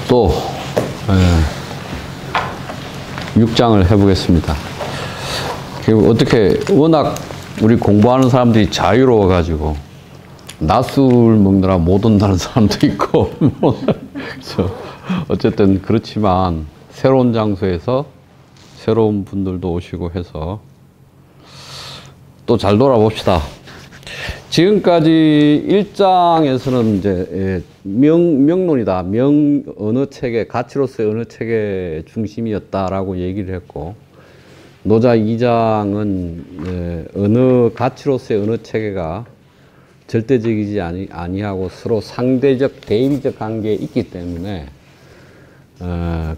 또 6장을 해보겠습니다. 어떻게 워낙 우리 공부하는 사람들이 자유로워 가지고 낮술 먹느라 못 온다는 사람도 있고 어쨌든 그렇지만 새로운 장소에서 새로운 분들도 오시고 해서 또 잘 놀아봅시다. 지금까지 1장에서는 이제 명론이다. 언어 체계, 가치로서의 언어 체계 중심이었다라고 얘기를 했고, 노자 2장은 언어, 가치로서의 언어 체계가 절대적이지 아니하고 서로 상대적, 대비적 관계에 있기 때문에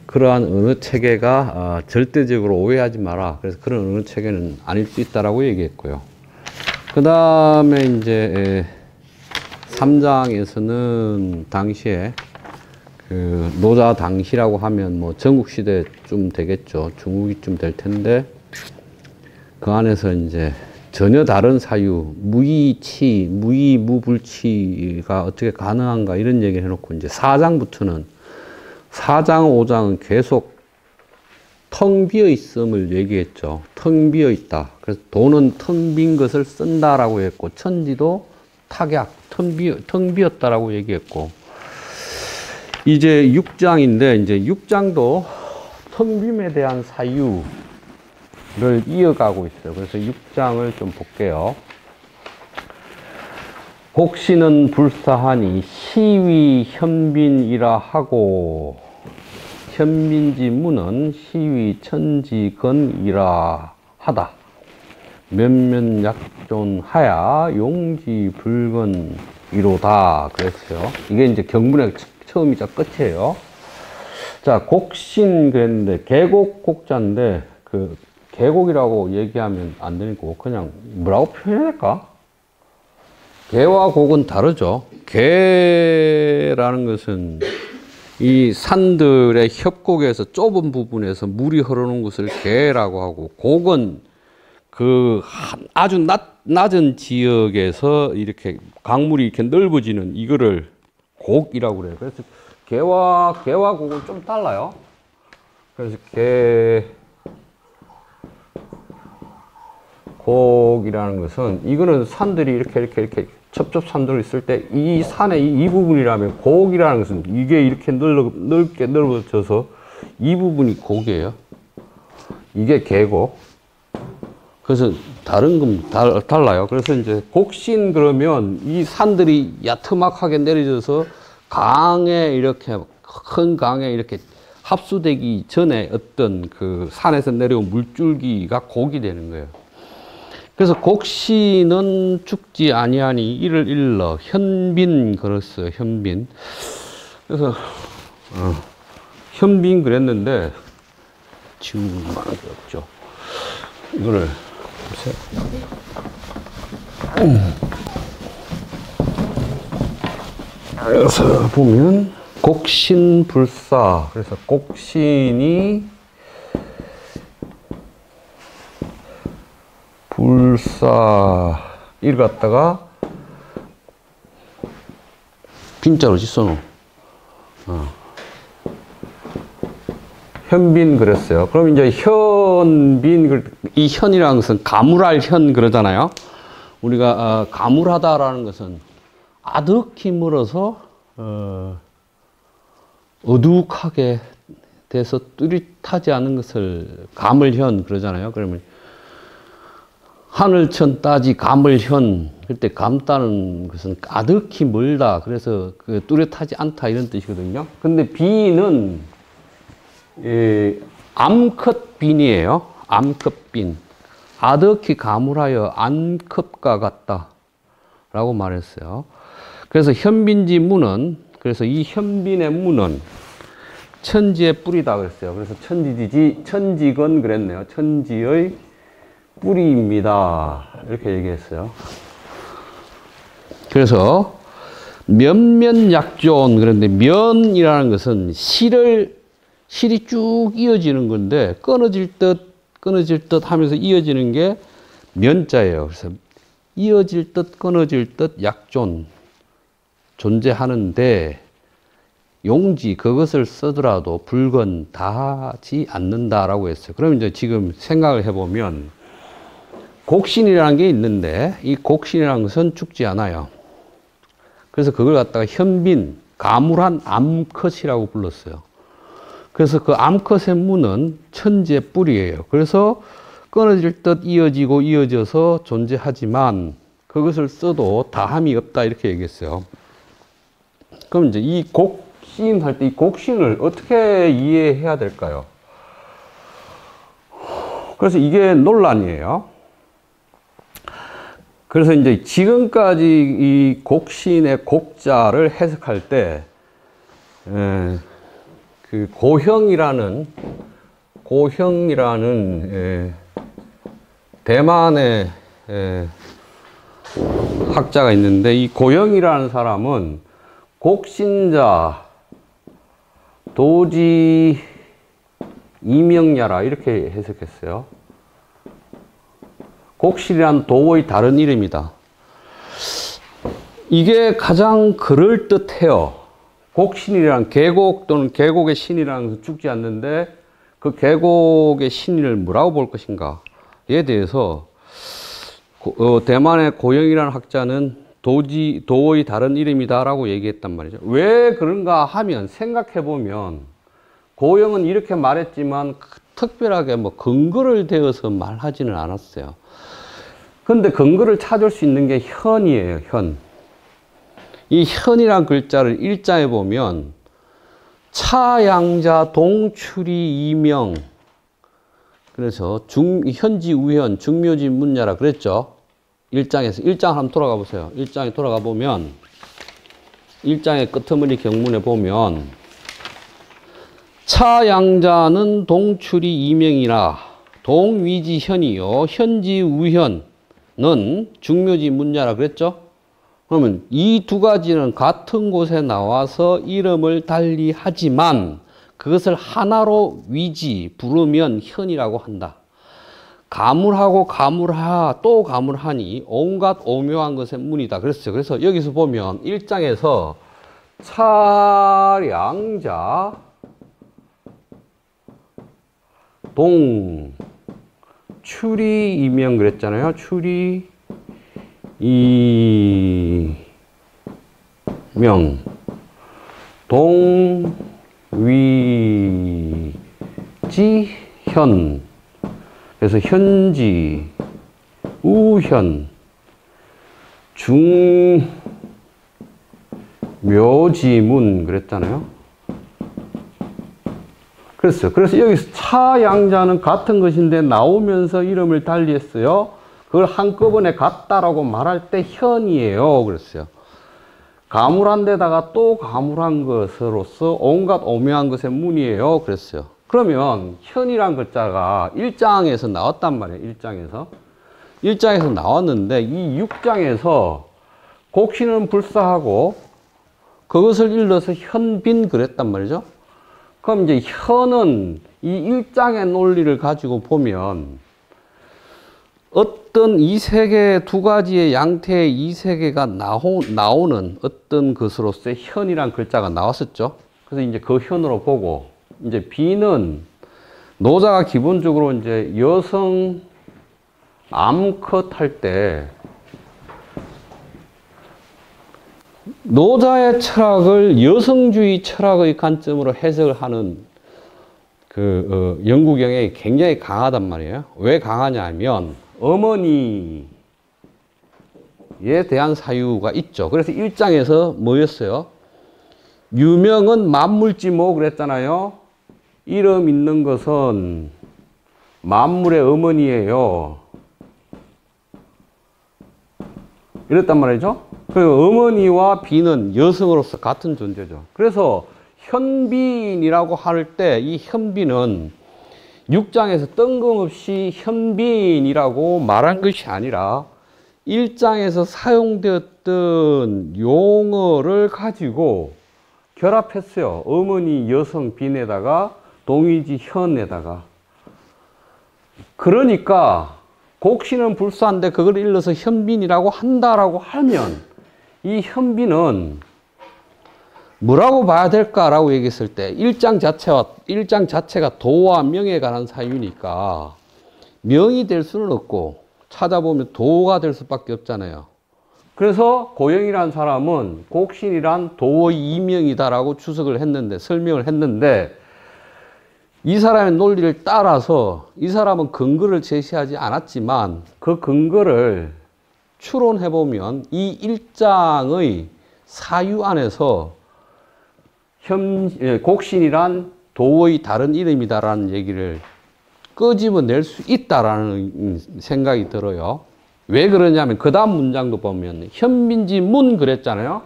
그러한 언어 체계가 절대적으로 오해하지 마라. 그래서 그런 언어 체계는 아닐 수 있다라고 얘기했고요. 그 다음에 이제 3장에서는 당시에 그 노자 당시라고 하면 뭐 전국시대쯤 되겠죠. 중국이쯤 될 텐데 그 안에서 이제 전혀 다른 사유, 무이치, 무불치가 어떻게 가능한가 이런 얘기를 해놓고 이제 4장부터는 4장, 5장은 계속 텅 비어 있음을 얘기했죠. 텅 비어 있다. 그래서 돈은 텅 빈 것을 쓴다라고 했고, 천지도 탁약, 텅 비었다라고 얘기했고, 이제 6장인데, 이제 6장도 텅 빔에 대한 사유를 이어가고 있어요. 그래서 6장을 좀 볼게요. 곡신은 불사하니 시위 현빈이라 하고, 현빈지문은 시위 천지건이라 하다. 몇몇 약존하야 용지불건이로다. 그랬어요. 이게 이제 경문의 처음이자 끝이에요. 자, 곡신 그랬는데, 계곡 곡자인데, 그, 계곡이라고 얘기하면 안 되고, 그냥 뭐라고 표현해야 될까? 개와 곡은 다르죠. 개라는 것은 이 산들의 협곡에서 좁은 부분에서 물이 흐르는 것을 개라고 하고, 곡은 그 아주 낮은 지역에서 이렇게 강물이 이렇게 넓어지는 이거를 곡이라고 그래요. 그래서 개와 곡은 좀 달라요. 그래서 곡이라는 것은 이거는 산들이 이렇게 첩첩산들 있을 때 이 산의 이 부분이라면 곡이라는 것은 이게 이렇게 넓게 넓어져서 이 부분이 곡이에요. 이게 계곡. 그래서 다른 건 달라요. 그래서 이제 곡신 그러면 이 산들이 야트막하게 내려져서 강에 이렇게 큰 강에 이렇게 합수되기 전에 어떤 그 산에서 내려온 물줄기가 곡이 되는 거예요. 그래서 곡신은 죽지 아니하니 이를 일러 현빈 그랬어요. 현빈. 그래서 현빈 그랬는데 지금 말한 게 없죠. 이거를 보세요. 그래서 보면 곡신불사. 그래서 곡신이 불사 이를 갖다가 빈자로 써놓은 현빈 그랬어요. 그럼 이제 현빈, 이 현이라는 것은 가물할 현 그러잖아요. 우리가 가물하다라는 것은 아득히 멀어서 어둑하게 돼서 뚜렷하지 않은 것을 가물현 그러잖아요. 그러면 하늘천 따지 가물현, 그때 감다는 것은 아득히 멀다. 그래서 그 뚜렷하지 않다 이런 뜻이거든요. 근데 비는 암컷빈이에요. 암컷빈. 아득히 가물하여 암컷과 같다 라고 말했어요. 그래서 현빈지 문은, 그래서 이 현빈의 문은 천지의 뿌리다 그랬어요. 그래서 천지건 그랬네요. 천지의 뿌리입니다. 이렇게 얘기했어요. 그래서 면면 약존 그런데 면이라는 것은 실이 쭉 이어지는 건데 끊어질 듯 하면서 이어지는 게 면자예요. 그래서 이어질 듯 끊어질 듯 약존 존재하는데 용지 그것을 쓰더라도 불건 다하지 않는다라고 했어요. 그럼 이제 지금 생각을 해보면 곡신이라는 게 있는데 이 곡신이라는 것은 죽지 않아요. 그래서 그걸 갖다가 현빈, 가물한 암컷이라고 불렀어요. 그래서 그 암컷의 무는 천지의 뿌리예요. 그래서 끊어질 듯 이어져서 존재하지만 그것을 써도 다함이 없다 이렇게 얘기했어요. 그럼 이제 이 곡신 할 때 이 곡신을 어떻게 이해해야 될까요? 그래서 이게 논란이에요. 그래서 이제 지금까지 이 곡신의 곡자를 해석할 때, 그 고형이라는 대만의 학자가 있는데 이 고형이라는 사람은 곡신자 도지 이명야라 이렇게 해석했어요. 곡신이란 도의 다른 이름이다. 이게 가장 그럴듯해요. 곡신이란 계곡 또는 계곡의 신이라는 것은 죽지 않는데 그 계곡의 신을 뭐라고 볼 것인가에 대해서 대만의 고영이라는 학자는 도의 다른 이름이다라고 얘기했단 말이죠. 왜 그런가 하면 생각해보면 고영은 이렇게 말했지만 특별하게 뭐 근거를 대어서 말하지는 않았어요. 근데 근거를 찾을 수 있는 게 현이에요, 현. 이 현이라는 글자를 일자에 보면 차양자 동출이 이명 그래서 현지 우현 중묘지 문야라 그랬죠. 1장에서 1장 한번 돌아가 보세요. 1장에 돌아가 보면 1장의 끄트머리 경문에 보면 차양자는 동출이 이명이라 동위지 현이요 현지 우현은 중묘지 문야라 그랬죠. 그러면 이 두 가지는 같은 곳에 나와서 이름을 달리 하지만 그것을 하나로 위지 부르면 현이라고 한다. 가물하고 가물하 또 가물하니 온갖 오묘한 것의 문이다 그랬어요. 그래서 여기서 보면 1장에서 차량자 동 추리 이명 그랬잖아요. 추리 이명 동위지현 그래서 현지 우현 중묘지문 그랬잖아요. 그랬어요. 그래서 여기서 차양자는 같은 것인데 나오면서 이름을 달리했어요. 그걸 한꺼번에 같다라고 말할 때 현이에요. 그랬어요. 가물한 데다가 또 가물한 것으로서 온갖 오묘한 것의 문이에요. 그랬어요. 그러면 현이란 글자가 1장에서 나왔단 말이에요. 1장에서 나왔는데 이 6장에서 곡신은 불사하고 그것을 일러서 현빈 그랬단 말이죠. 그럼 이제 현은 이 1장의 논리를 가지고 보면 어떤 이 세계 두 가지의 양태의 이 세계가 나오는 어떤 것으로서의 현이란 글자가 나왔었죠. 그래서 이제 그 현으로 보고 이제 비는 노자가 기본적으로 이제 여성 암컷 할 때 노자의 철학을 여성주의 철학의 관점으로 해석을 하는 영국 경향이 굉장히 강하단 말이에요. 왜 강하냐 하면 어머니에 대한 사유가 있죠. 그래서 1장에서 뭐였어요? 유명은 만물지모 그랬잖아요. 이름 있는 것은 만물의 어머니예요. 이랬단 말이죠. 그리고 어머니와 비는 여성으로서 같은 존재죠. 그래서 현빈이라고 할 때 이 현빈은 6장에서 뜬금없이 현빈이라고 말한 것이 아니라 1장에서 사용되었던 용어를 가지고 결합했어요. 어머니 여성 빈에다가 동의지 현에다가. 그러니까 곡신은 불사한데 그걸 일러서 현빈이라고 한다라고 하면 이 현빈은 뭐라고 봐야 될까라고 얘기했을 때 일장 자체가 도와 명에 관한 사유니까 명이 될 수는 없고 찾아보면 도가 될 수밖에 없잖아요. 그래서 고영이라는 사람은 곡신이란 도의 이명이다라고 추석을 했는데, 설명을 했는데, 이 사람의 논리를 따라서 이 사람은 근거를 제시하지 않았지만 그 근거를 추론해보면 이 일장의 사유 안에서 곡신이란 도의 다른 이름이다라는 얘기를 끄집어낼 수 있다라는 생각이 들어요. 왜 그러냐면 그 다음 문장도 보면 현빈지문 그랬잖아요.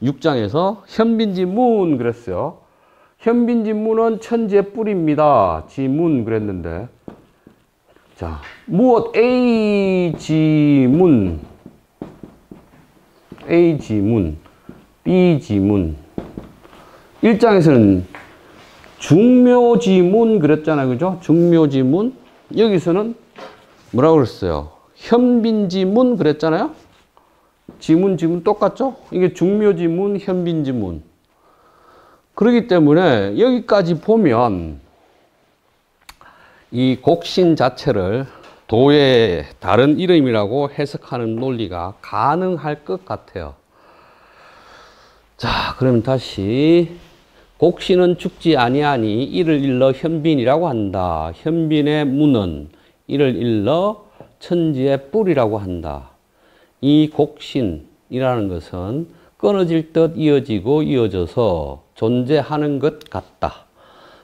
6장에서 현빈지문 그랬어요. 현빈지문은 천지의 뿌리입니다. 지문 그랬는데, 자, 무엇 A지문, A지문, B지문. 1장에서는 중묘지문 그랬잖아요. 그죠? 중묘지문. 여기서는 뭐라고 그랬어요? 현빈지문 그랬잖아요. 지문 똑같죠? 이게 중묘지문, 현빈지문. 그렇기 때문에 여기까지 보면 이 곡신 자체를 도의 다른 이름이라고 해석하는 논리가 가능할 것 같아요. 자, 그럼 다시 곡신은 죽지 아니하니 이를 일러 현빈이라고 한다. 현빈의 문은 이를 일러 천지의 뿌리라고 한다. 이 곡신이라는 것은 끊어질 듯 이어지고 이어져서 존재하는 것 같다.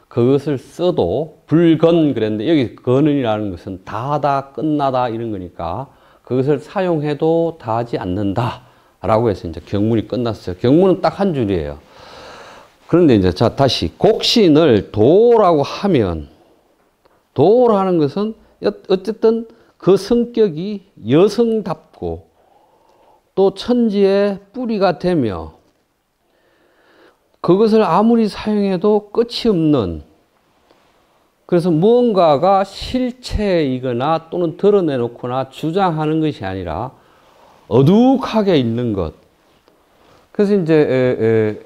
그것을 써도 불건 그랬는데 여기 건이라는 것은 다하다, 끝나다 이런 거니까 그것을 사용해도 다하지 않는다 라고 해서 이제 경문이 끝났어요. 경문은 딱 한 줄이에요. 그런데 이제 자 다시 곡신을 도라고 하면, 도라는 것은 어쨌든 그 성격이 여성답고 또 천지의 뿌리가 되며 그것을 아무리 사용해도 끝이 없는, 그래서 무언가가 실체이거나 또는 드러내놓거나 주장하는 것이 아니라 어둑하게 있는 것. 그래서 이제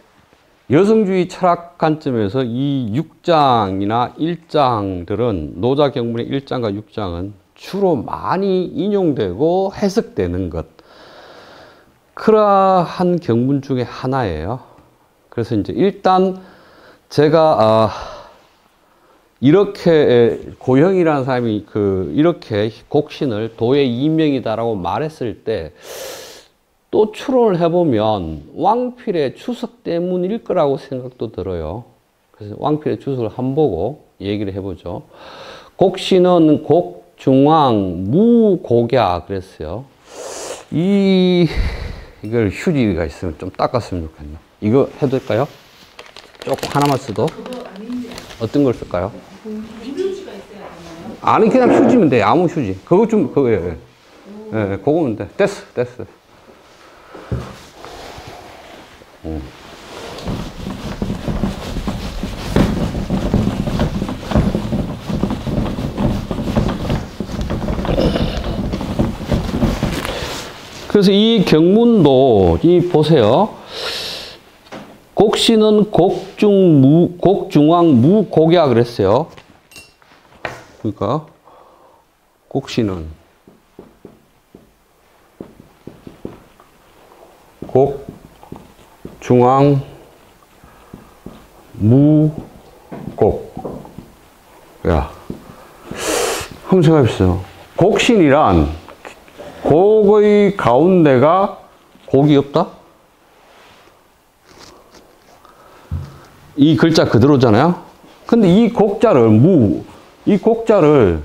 여성주의 철학 관점에서 이 6장이나 1장들은 노자 경문의 1장과 6장은 주로 많이 인용되고 해석되는 것. 그러한 경문 중에 하나예요. 그래서 이제 일단 제가 이렇게 고형이라는 사람이 이렇게 곡신을 도의 이명이다라고 말했을 때 또 추론을 해보면 왕필의 주석 때문일 거라고 생각도 들어요. 그래서 왕필의 주석을 한번 보고 얘기를 해보죠. 곡신은 곡, 중앙, 무, 곡야 그랬어요. 이걸 휴지가 있으면 좀 닦았으면 좋겠네요. 이거 해도 될까요? 조금 하나만 써도? 어떤 걸 쓸까요? 휴지가 있어야 되나요? 아니, 그냥 휴지면 돼. 아무 휴지. 그거 좀, 그거, 예. 예, 그거면 돼. 됐어. 그래서 이 경문도, 보세요. 곡신은 곡중앙, 무곡야 그랬어요. 그러니까, 곡신은 곡, 중앙, 무, 곡. 야, 한번 생각해보세요. 곡신이란 곡의 가운데가 곡이 없다? 이 글자 그대로잖아요? 근데 이 곡자를, 이 곡자를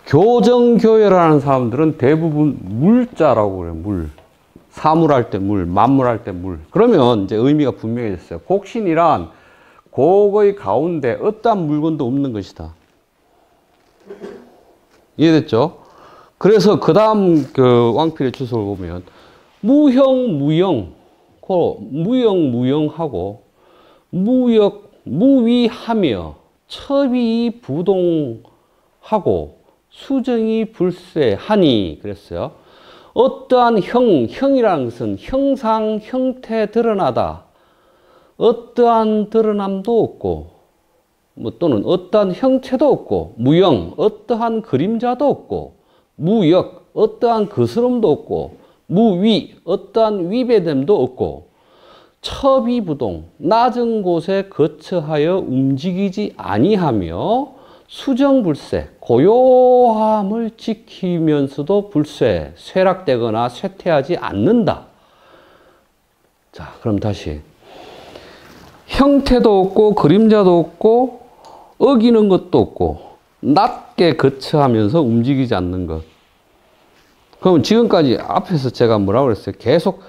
교정교회라는 사람들은 대부분 물자라고 그래요, 물. 사물할 때 물, 만물할 때 물. 그러면 이제 의미가 분명해졌어요. 곡신이란 곡의 가운데 어떠한 물건도 없는 것이다. 이해됐죠? 그래서 그 다음 왕필의 주석을 보면 무형무영하고 무위하며 첩이 부동하고 수정이 불세하니 그랬어요. 어떠한 형이라는 것은 형상, 형태 드러나다. 어떠한 드러남도 없고, 뭐 또는 어떠한 형체도 없고, 무형, 어떠한 그림자도 없고, 무역, 어떠한 거스름도 없고, 무위, 어떠한 위배됨도 없고, 첩이부동, 낮은 곳에 거처하여 움직이지 아니하며 수정불쇄, 고요함을 지키면서도 불쇄, 쇠락되거나 쇠퇴하지 않는다. 자, 그럼 다시. 형태도 없고 그림자도 없고 어기는 것도 없고 낮게 거처하면서 움직이지 않는 것. 그럼 지금까지 앞에서 제가 뭐라고 그랬어요? 계속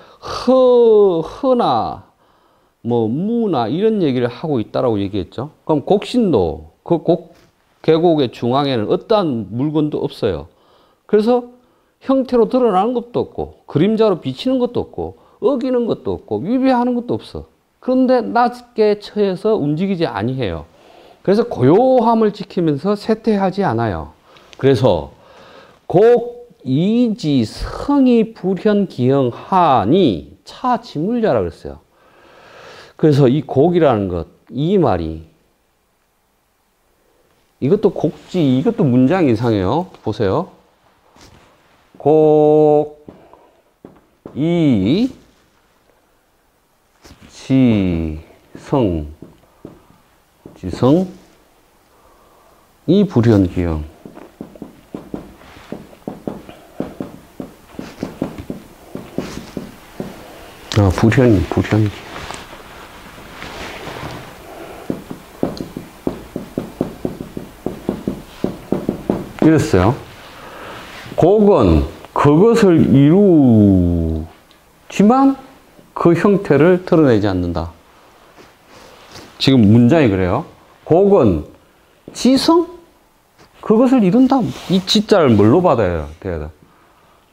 허나 뭐 무나 이런 얘기를 하고 있다라고 얘기했죠. 그럼 곡신도 그 계곡의 중앙에는 어떠한 물건도 없어요. 그래서 형태로 드러나는 것도 없고 그림자로 비치는 것도 없고 어기는 것도 없고 위배하는 것도 없어. 그런데 낮게 처해서 움직이지 아니해요. 그래서 고요함을 지키면서 쇠퇴하지 않아요. 그래서 곡이지 성이 불현기형하니 차지물자라 그랬어요. 그래서 이 곡이라는 것, 이 말이 이것도 곡지, 이것도 문장이 이상해요. 보세요. 곡, 이, 지성, 이 불현기형. 불현기. 이랬어요. 곡은 그것을 이루지만 그 형태를 드러내지 않는다. 지금 문장이 그래요. 곡은 지성? 그것을 이룬다. 이 지자를 뭘로 받아야 돼요?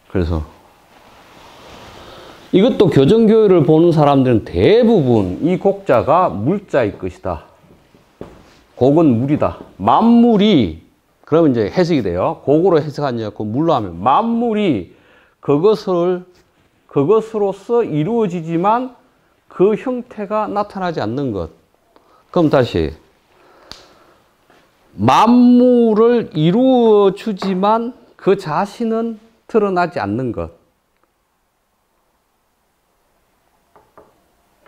그래서 이것도 교정교율을 보는 사람들은 대부분 이 곡자가 물자일 것이다. 곡은 물이다. 만물이 그러면 이제 해석이 돼요. 곡으로 해석하지 않고 물로 하면 만물이 그것으로서 이루어지지만 그 형태가 나타나지 않는 것. 그럼 다시 만물을 이루어 주지만 그 자신은 드러나지 않는 것.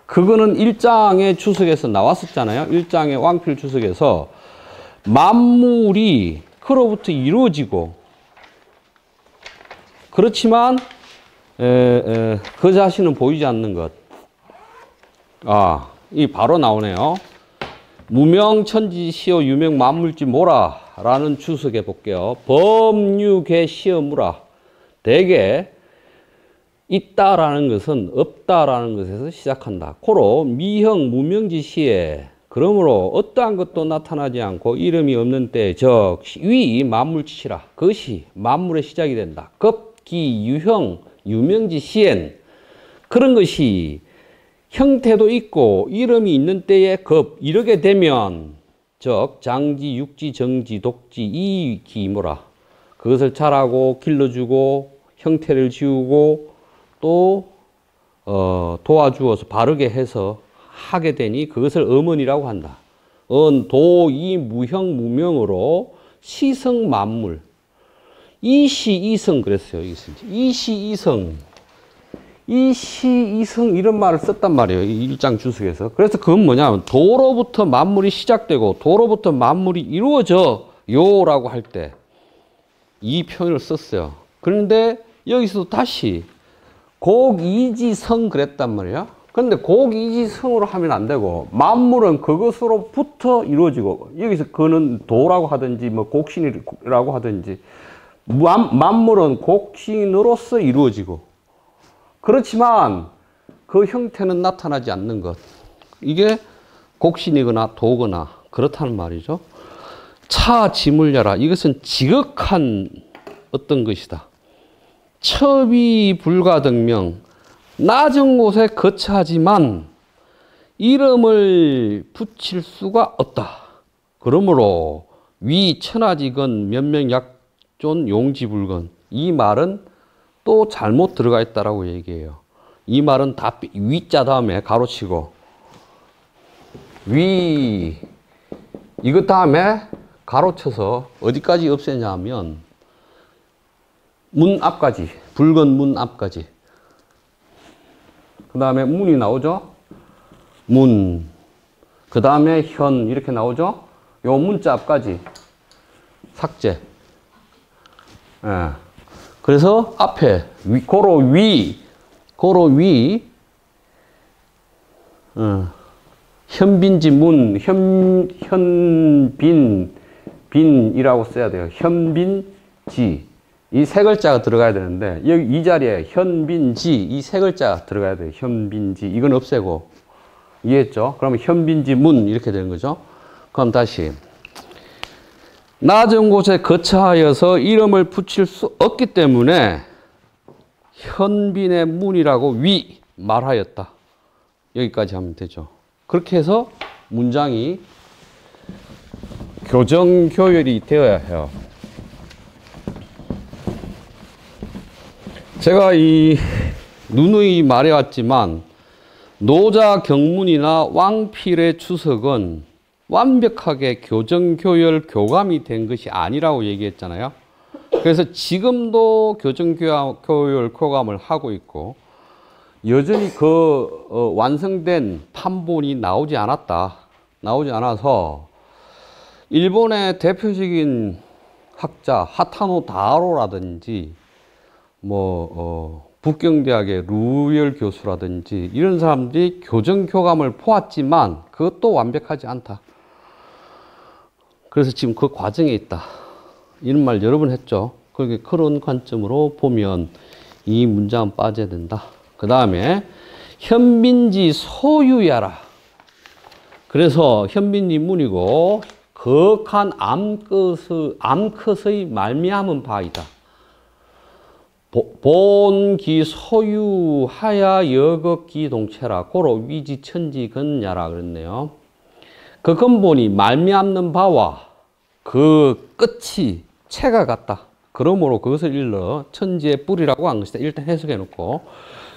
그거는 1장의 주석에서 나왔었잖아요. 1장의 왕필 주석에서 만물이 그로부터 이루어지고 그렇지만 그 자신은 보이지 않는 것. 이 바로 나오네요. 무명천지 시어 유명 만물지 모라 라는 주석에 볼게요. 법류계 시어무라. 대개 있다라는 것은 없다라는 것에서 시작한다. 고로 미형 무명지 시에 그러므로 어떠한 것도 나타나지 않고 이름이 없는 때 적 위 만물치시라. 그것이 만물의 시작이 된다. 급기 유형 유명지 시엔 그런 것이 형태도 있고 이름이 있는 때에 급 이르게 되면 적 장지 육지 정지 독지 이기모라. 그것을 자라고 길러주고 형태를 지우고 또 도와주어서 바르게 해서 하게 되니 그것을 어머니라고 한다. 도이 무형 무명으로 시성 만물. 이시이성 그랬어요. 이시이성. 이시이성 이런 말을 썼단 말이에요. 이 1장 주석에서. 그래서 그건 뭐냐면 도로부터 만물이 시작되고 도로부터 만물이 이루어져요 라고 할 때 이 표현을 썼어요. 그런데 여기서도 다시 곡이지성 그랬단 말이에요. 그런데 곡이지성으로 하면 안 되고 만물은 그것으로부터 이루어지고 여기서 그는 도라고 하든지 뭐 곡신이라고 하든지 만물은 곡신으로서 이루어지고 그렇지만 그 형태는 나타나지 않는 것. 이게 곡신이거나 도거나 그렇다는 말이죠. 차지물야라. 이것은 지극한 어떤 것이다. 첩이 불가등명 낮은 곳에 거처하지만 이름을 붙일 수가 없다. 그러므로 위 천하지건 면명약존 용지불건 이 말은 또 잘못 들어가 있다라고 얘기해요. 이 말은 다 위자 다음에 가로치고 위 이것 다음에 가로쳐서 어디까지 없애냐 하면 문 앞까지, 붉은 문 앞까지. 그 다음에 문이 나오죠? 문. 그 다음에 현 이렇게 나오죠? 요 문자 앞까지 삭제. 예. 그래서 앞에 고로 위 현빈지 문 현빈이라고 써야 돼요. 현빈지 이 세 글자가 들어가야 되는데 여기 이 자리에 현빈지 이 세 글자가 들어가야 돼요. 현빈지 이건 없애고 이해했죠? 그러면 현빈지 문 이렇게 되는 거죠. 그럼 다시 낮은 곳에 거처하여서 이름을 붙일 수 없기 때문에 현빈의 문이라고 위 말하였다. 여기까지 하면 되죠. 그렇게 해서 문장이 교정교열이 되어야 해요. 제가 누누이 말해왔지만 노자 경문이나 왕필의 주석은 완벽하게 교정교열 교감이 된 것이 아니라고 얘기했잖아요. 그래서 지금도 교정교열 교감을 하고 있고 여전히 완성된 판본이 나오지 않아서 일본의 대표적인 학자 하타노 다하로라든지 북경대학의 루열 교수라든지 이런 사람들이 교정교감을 보았지만 그것도 완벽하지 않다. 그래서 지금 그 과정에 있다. 이런 말 여러 번 했죠. 그런 관점으로 보면 이 문장은 빠져야 된다. 그 다음에 현빈지 소유야라. 그래서 현빈지 문이고 거한 암컷의 말미암은 바이다. 본기 소유하야 여극기 동체라. 고로 위지천지 근야라 그랬네요. 그 근본이 말미암는 바와 그 끝이 체가 같다. 그러므로 그것을 일러 천지의 뿌리라고 한 것이다. 일단 해석해 놓고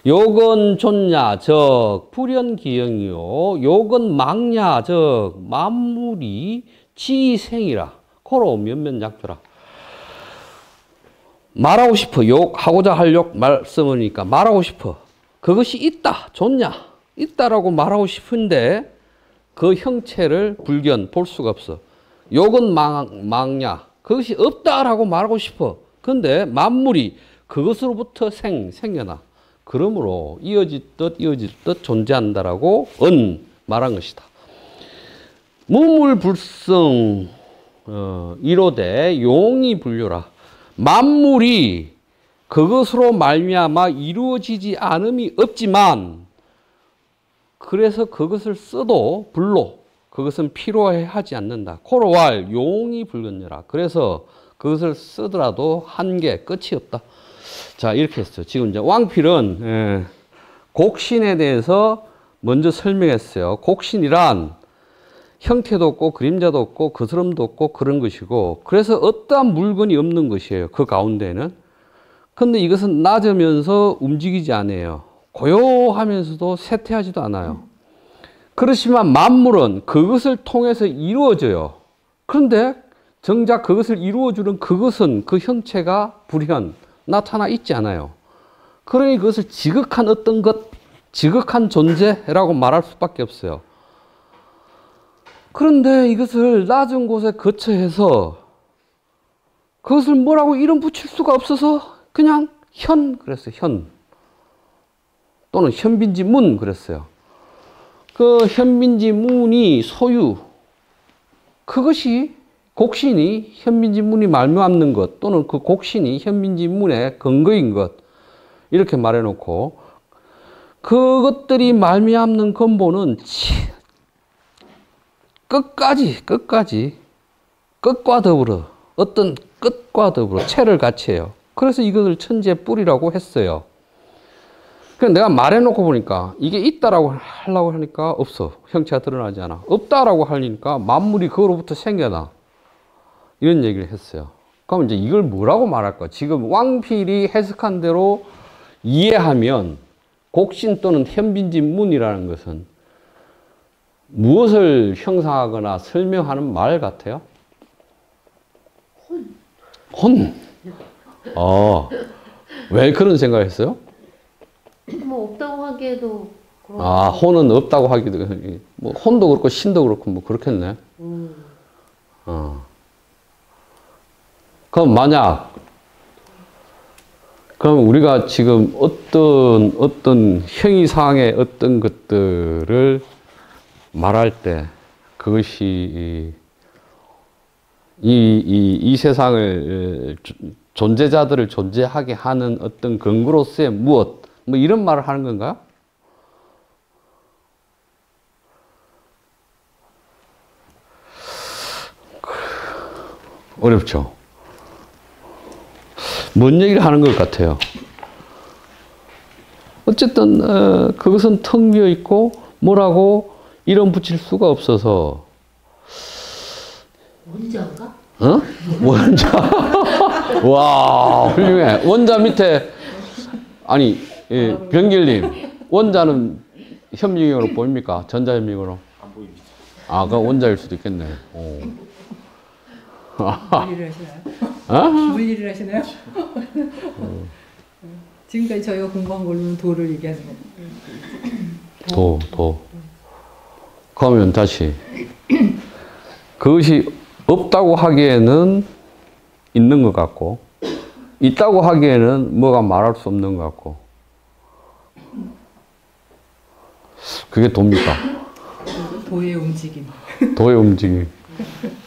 요건 존야 즉 불연기형이요 요건 망야 즉 만물이 지생이라. 고로 몇몇 약조라. 말하고 싶어. 욕하고자 할 욕 말씀이니까 말하고 싶어. 그것이 있다. 좋냐? 있다라고 말하고 싶은데 그 형체를 불견 볼 수가 없어. 욕은 망냐? 그것이 없다라고 말하고 싶어. 근데 만물이 그것으로부터 생겨나. 그러므로 이어질 듯 존재한다라고 말한 것이다. 무물불성 이로되 용이 불료라. 만물이 그것으로 말미암아 이루어지지 않음이 없지만 그래서 그것을 써도 불로 그것은 필요하지 않는다. 코로왈 용이 불건여라. 그래서 그것을 쓰더라도 한계 끝이 없다. 자 이렇게 했어요. 지금 이제 왕필은 곡신에 대해서 먼저 설명했어요. 곡신이란 형태도 없고 그림자도 없고 거스름도 없고 그런 것이고 그래서 어떠한 물건이 없는 것이에요. 그 가운데는. 근데 이것은 낮으면서 움직이지 않아요. 고요하면서도 쇠퇴하지도 않아요. 그렇지만 만물은 그것을 통해서 이루어져요. 그런데 정작 그것을 이루어주는 그것은 그 형체가 불현, 나타나 있지 않아요. 그러니 그것을 지극한 어떤 것, 지극한 존재라고 말할 수밖에 없어요. 그런데 이것을 낮은 곳에 거처해서 그것을 뭐라고 이름 붙일 수가 없어서 그냥 그랬어요. 현. 또는 현빈지 문 그랬어요. 그 현빈지 문이 소유. 그것이 곡신이 현빈지 문이 말미암는 것 또는 그 곡신이 현빈지 문의 근거인 것 이렇게 말해놓고 그것들이 말미암는 근본은 끝과 더불어 어떤 끝과 더불어 체를 같이 해요. 그래서 이것을 천지의 뿌리라고 했어요. 그래서 내가 말해놓고 보니까 이게 있다라고 하려고 하니까 없어. 형체가 드러나지 않아. 없다라고 하니까 만물이 그거로부터 생겨나. 이런 얘기를 했어요. 그럼 이제 이걸 뭐라고 말할까? 지금 왕필이 해석한 대로 이해하면 곡신 또는 현빈지문이라는 것은 무엇을 형상하거나 설명하는 말 같아요? 혼. 왜 그런 생각을 했어요? 뭐 없다고 하기에도 혼은 없다고 하기도, 뭐 혼도 그렇고 신도 그렇고 뭐 그렇겠네. 그럼 그럼 우리가 지금 어떤 형이상의 어떤 것들을 말할 때 그것이 이 세상을 존재자들을 존재하게 하는 어떤 근거로서의 무엇, 뭐 이런 말을 하는 건가요? 어렵죠. 뭔 얘기를 하는 것 같아요. 어쨌든 그것은 텅 비어 있고 뭐라고 이름 붙일 수가 없어서. 원자인가? 원자. 와, 훌륭해. 원자 밑에 아니 병길님, 원자는 현미경으로 보입니까? 전자현미경으로? 안 보입니다. 그 원자일 수도 있겠네. 뭔 일을 하시나요? 뭔 일을 하시나요? 지금까지 저희가 공부한 걸로는 도를 얘기하는 거예요. 도. 그러면 다시 그것이 없다고 하기에는 있는 것 같고 있다고 하기에는 뭐가 말할 수 없는 것 같고 그게 도입니까? 도의 움직임. 도의 움직임,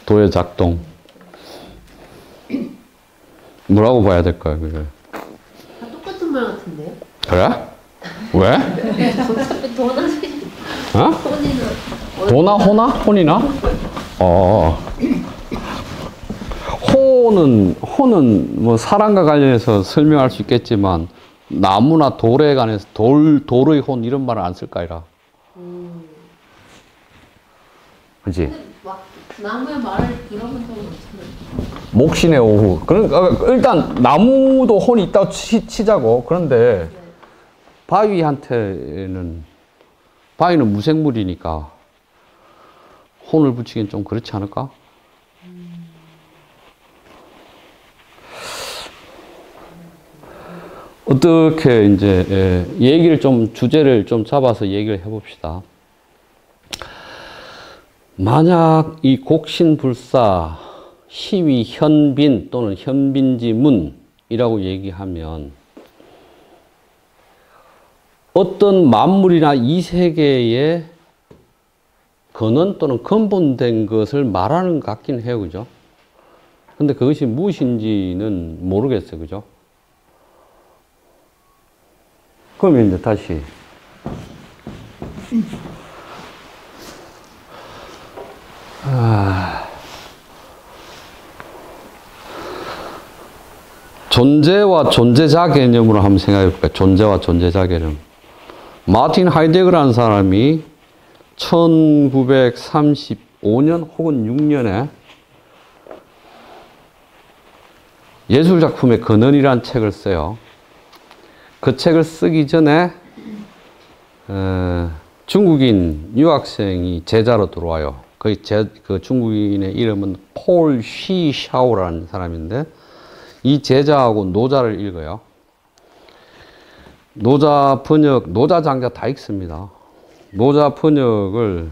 도의 작동. 뭐라고 봐야 될까요, 그게? 똑같은 말 같은데요? 그래? 왜? 어차피 도나지. 혼이나. 도나, 호나? 혼이나? 호는 뭐 사람과 관련해서 설명할 수 있겠지만 나무나 돌에 관해서 돌의 혼 이런 말을 안 쓸까이라. 그치? 근데 막 나무의 말을 들어본 적은 없잖아요. 목신의 오후. 그러니까 일단 나무도 혼이 있다고 치자고. 그런데 바위는 무생물이니까 혼을 붙이기엔 좀 그렇지 않을까? 어떻게 이제 주제를 좀 잡아서 얘기를 해봅시다. 만약 이 곡신불사 희위 현빈 또는 현빈지문이라고 얘기하면 어떤 만물이나 이 세계의 근원 또는 근본된 것을 말하는 것 같긴 해요. 그죠? 근데 그것이 무엇인지는 모르겠어요. 그죠? 그러면 이제 다시 존재와 존재자 개념으로 한번 생각해 볼까요? 존재와 존재자 개념. 마틴 하이데거라는 사람이 1935년 혹은 6년에 예술작품의 근원이라는 책을 써요. 그 책을 쓰기 전에 중국인 유학생이 제자로 들어와요. 그 중국인의 이름은 폴 쉬샤오라는 사람인데 이 제자하고 노자를 읽어요. 노자 번역, 노자 장자 다 읽습니다. 노자 번역을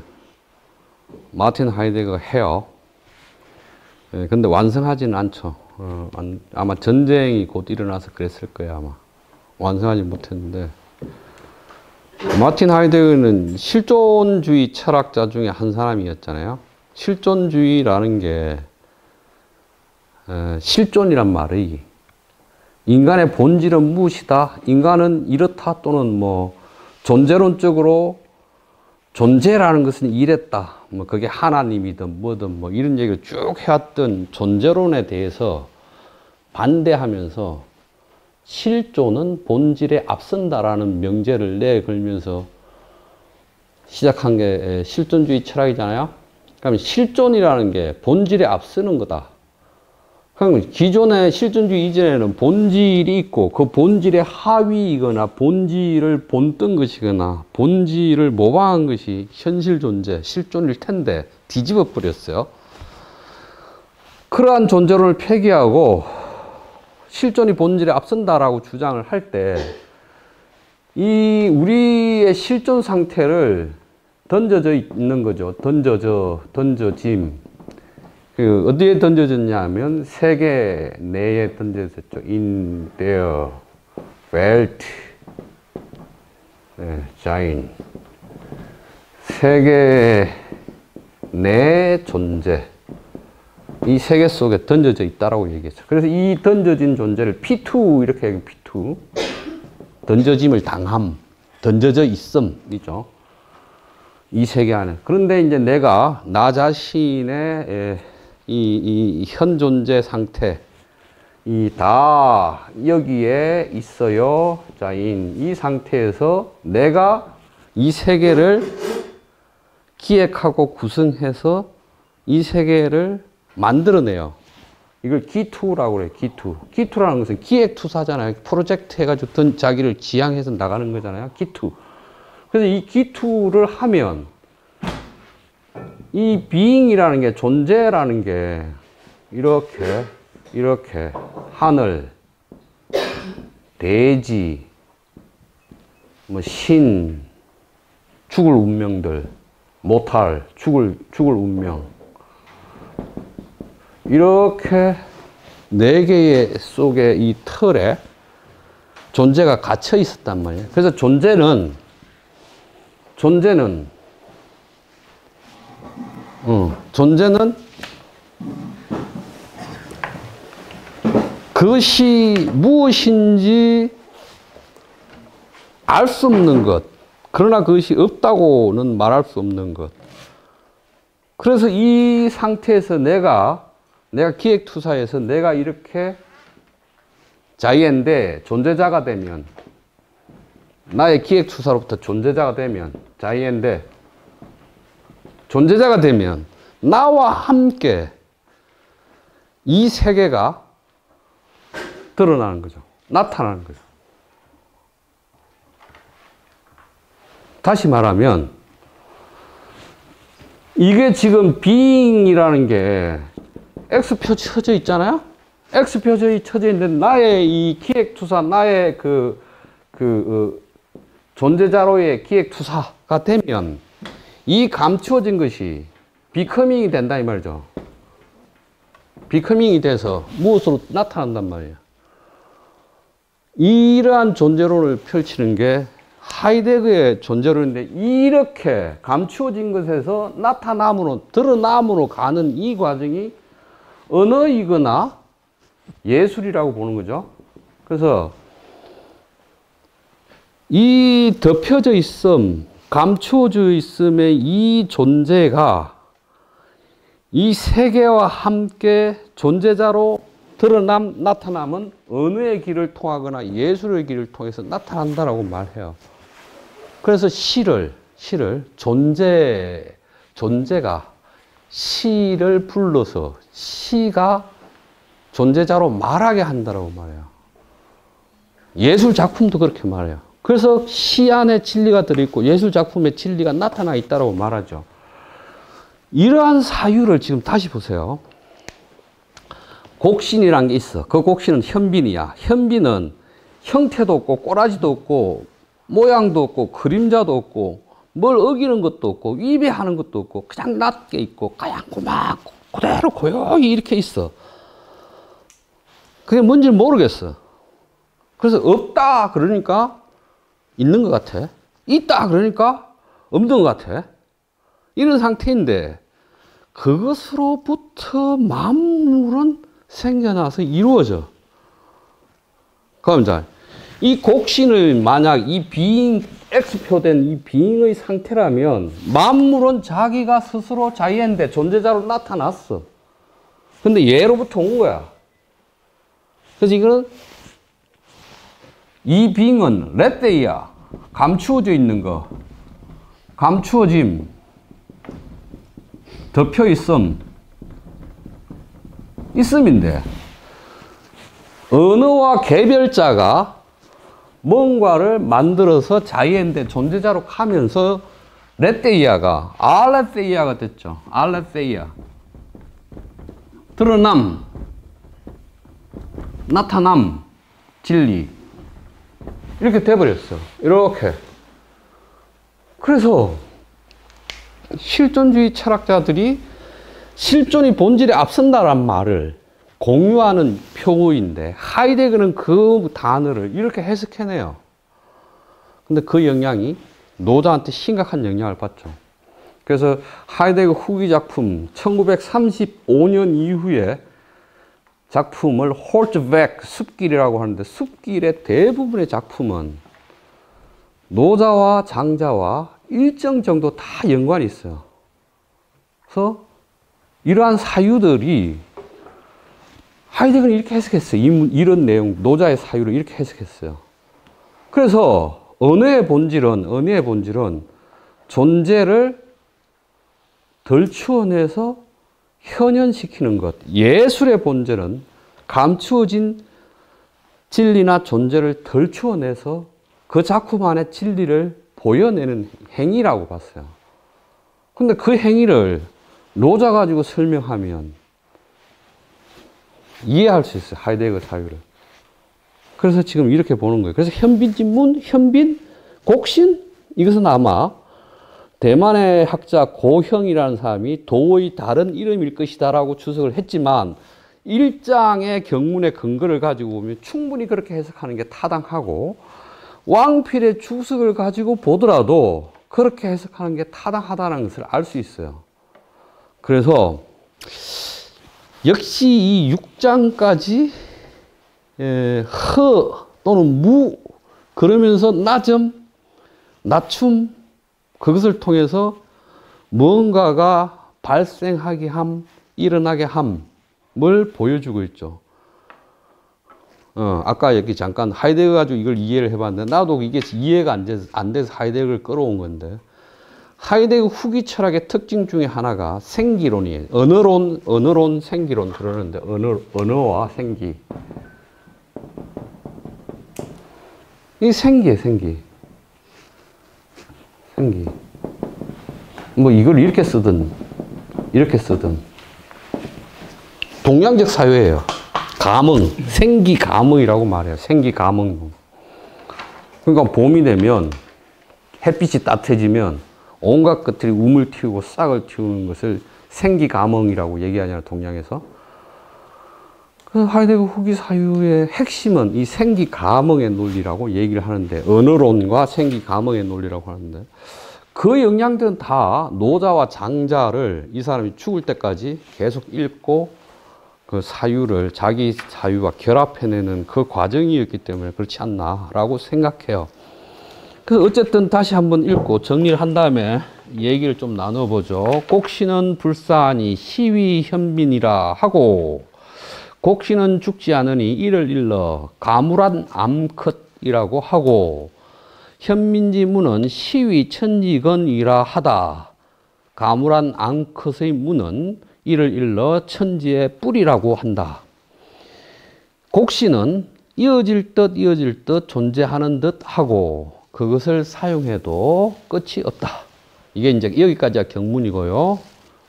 마틴 하이데거가 해요. 근데 완성하지는 않죠. 아마 전쟁이 곧 일어나서 그랬을 거예요, 아마. 완성하지 못했는데. 마틴 하이데거는 실존주의 철학자 중에 한 사람이었잖아요. 실존주의라는 게 실존이란 말이 인간의 본질은 무엇이다, 인간은 이렇다 또는 뭐 존재론적으로 존재라는 것은 이랬다, 뭐 그게 하나님이든 뭐든 뭐 이런 얘기를 쭉 해왔던 존재론에 대해서 반대하면서 실존은 본질에 앞선다라는 명제를 내걸면서 시작한 게 실존주의 철학이잖아요. 그러면 실존이라는 게 본질에 앞서는 거다 그럼 기존의 실존주의 이전에는 본질이 있고 그 본질의 하위이거나 본질을 본뜬 것이거나 본질을 모방한 것이 현실 존재, 실존일 텐데 뒤집어 버렸어요. 그러한 존재론을 폐기하고 실존이 본질에 앞선다라고 주장을 할 때 이 우리의 실존 상태를 던져져 있는 거죠. 던져짐. 그 어디에 던져졌냐 하면 세계 내에 던져졌죠. In their Welt, sein. 세계 내 존재. 이 세계 속에 던져져 있다라고 얘기했죠. 그래서 이 던져진 존재를 P2 이렇게 얘기해요. P2. 던져짐을 당함. 던져져 있음이죠. 이 세계 안에. 그런데 이제 내가 나 자신의 이 현 존재 상태, 이 다 여기에 있어요. 자인 이 상태에서 내가 이 세계를 기획하고 구성해서 이 세계를 만들어내요. 이걸 기투라고 그래요. 기투. 기투라는 것은 기획투사잖아요. 프로젝트 해가지고 자기를 지향해서 나가는 거잖아요. 기투. 그래서 이 기투를 하면 이 being이라는 게 존재라는 게 이렇게 하늘, 대지, 뭐 신, 죽을 운명들, 못할, 죽을 운명 이렇게 네 개의 속에 이 틀에 존재가 갇혀 있었단 말이에요. 그래서 존재는 그것이 무엇인지 알 수 없는 것. 그러나 그것이 없다고는 말할 수 없는 것. 그래서 이 상태에서 내가 기획투사에서 내가 이렇게 자이엔데 존재자가 되면 나의 기획투사로부터 존재자가 되면 자이엔데 존재자가 되면 나와 함께 이 세계가 드러나는 거죠. 나타나는 거죠. 다시 말하면 이게 지금 being이라는 게 X표 쳐져 있잖아요. X표 쳐져 있는데 나의 이 기획투사, 나의 존재자로의 기획투사가 되면 이 감추어진 것이 becoming이 된다 이 말이죠. becoming이 돼서 무엇으로 나타난단 말이에요. 이러한 존재론을 펼치는 게 하이데거의 존재론인데 이렇게 감추어진 것에서 나타남으로 드러남으로 가는 이 과정이 언어이거나 예술이라고 보는 거죠. 그래서 이 덮여져 있음, 감추어져 있음의 이 존재가 이 세계와 함께 존재자로 나타남은 언어의 길을 통하거나 예술의 길을 통해서 나타난다라고 말해요. 그래서 시를 존재가 시를 불러서 시가 존재자로 말하게 한다라고 말해요. 예술 작품도 그렇게 말해요. 그래서 시 안에 진리가 들어있고 예술 작품에 진리가 나타나 있다고 말하죠. 이러한 사유를 지금 다시 보세요. 곡신이란 게 있어. 그 곡신은 현빈이야. 현빈은 형태도 없고 꼬라지도 없고 모양도 없고 그림자도 없고 뭘 어기는 것도 없고 위배하는 것도 없고 그냥 낮게 있고 가양고막 그대로 고요히 이렇게 있어. 그게 뭔지 모르겠어. 그래서 없다 그러니까 있는 것 같아. 있다 그러니까 없는 것 같아. 이런 상태인데 그것으로부터 만물은 생겨나서 이루어져. 그럼 자, 이 곡신을 만약 이 비잉, X표된 이 비잉의 상태라면 만물은 자기가 스스로 자이엔데 존재자로 나타났어. 근데 얘로부터 온 거야. 그래서 이거는 이 비잉은 레떼이야. 감추어져 있는 거. 감추어짐. 덮여 있음. 있음인데 언어와 개별자가 뭔가를 만들어서 자기한테 존재자로 하면서 레테이아가 알레테이아가 됐죠. 알레테이아. 드러남, 나타남, 진리. 이렇게 돼버렸어. 이렇게. 그래서 실존주의 철학자들이 실존이 본질에 앞선다란 말을 공유하는 표어인데 하이데거는 그 단어를 이렇게 해석해내요. 근데 그 영향이 노자한테 심각한 영향을 받죠. 그래서 하이데거 후기 작품 1935년 이후에 작품을 홀트백 숲길이라고 하는데 숲길의 대부분의 작품은 노자와 장자와 일정 정도 다 연관이 있어요. 그래서 이러한 사유들이 하이데거는 이렇게 해석했어요. 이런 내용, 노자의 사유를 이렇게 해석했어요. 그래서 언어의 본질은 존재를 덜 추원해서 현현시키는 것. 예술의 본질은 감추어진 진리나 존재를 덜 추원해서 그 작품 안에 진리를 보여내는 행위라고 봤어요. 근데 그 행위를 노자 가지고 설명하면 이해할 수 있어요. 하이데거 사유를. 그래서 지금 이렇게 보는 거예요. 그래서 현빈지문, 현빈, 곡신, 이것은 아마 대만의 학자 고형이라는 사람이 도의 다른 이름일 것이다라고 추석을 했지만 일장의 경문의 근거를 가지고 보면 충분히 그렇게 해석하는 게 타당하고 왕필의 주석을 가지고 보더라도 그렇게 해석하는 게 타당하다는 것을 알 수 있어요. 그래서 역시 이 6장까지 허 또는 무 그러면서 낮음, 낮춤 그것을 통해서 무언가가 발생하게 함, 일어나게 함을 보여주고 있죠. 아까 여기 잠깐 하이데거 가지고 이걸 이해를 해봤는데 나도 이게 이해가 안 돼서 하이데거를 끌어온 건데 하이데거 후기 철학의 특징 중에 하나가 생기론이에요. 언어론, 생기론 그러는데 언어와 생기. 이 생기예요, 생기. 뭐 이걸 이렇게 쓰든 동양적 사유예요. 감흥, 생기 감흥이라고 말해요. 생기 감흥. 그러니까 봄이 되면 햇빛이 따뜻해지면 온갖 것들이 움을 틔우고 싹을 틔우는 것을 생기 감흥이라고 얘기하잖아요. 동양에서. 그 하이데거 후기 사유의 핵심은 이 생기 감흥의 논리라고 얘기를 하는데 언어론과 생기 감흥의 논리라고 하는데 그 영향들은 다 노자와 장자를 이 사람이 죽을 때까지 계속 읽고 그 사유를 자기 사유와 결합해내는 그 과정이었기 때문에 그렇지 않나라고 생각해요. 그래서 어쨌든 다시 한번 읽고 정리를 한 다음에 얘기를 좀 나눠보죠. 곡신은 불사하니 시위 현빈이라 하고 곡신은 죽지 않으니 이를 일러 가물한 암컷이라고 하고 현민지문은 시위 천지건이라 하다. 가물한 암컷의 문은 이를 일러 천지의 뿌리라고 한다. 곡신은 이어질 듯 존재하는 듯 하고 그것을 사용해도 끝이 없다. 이게 이제 여기까지가 경문이고요.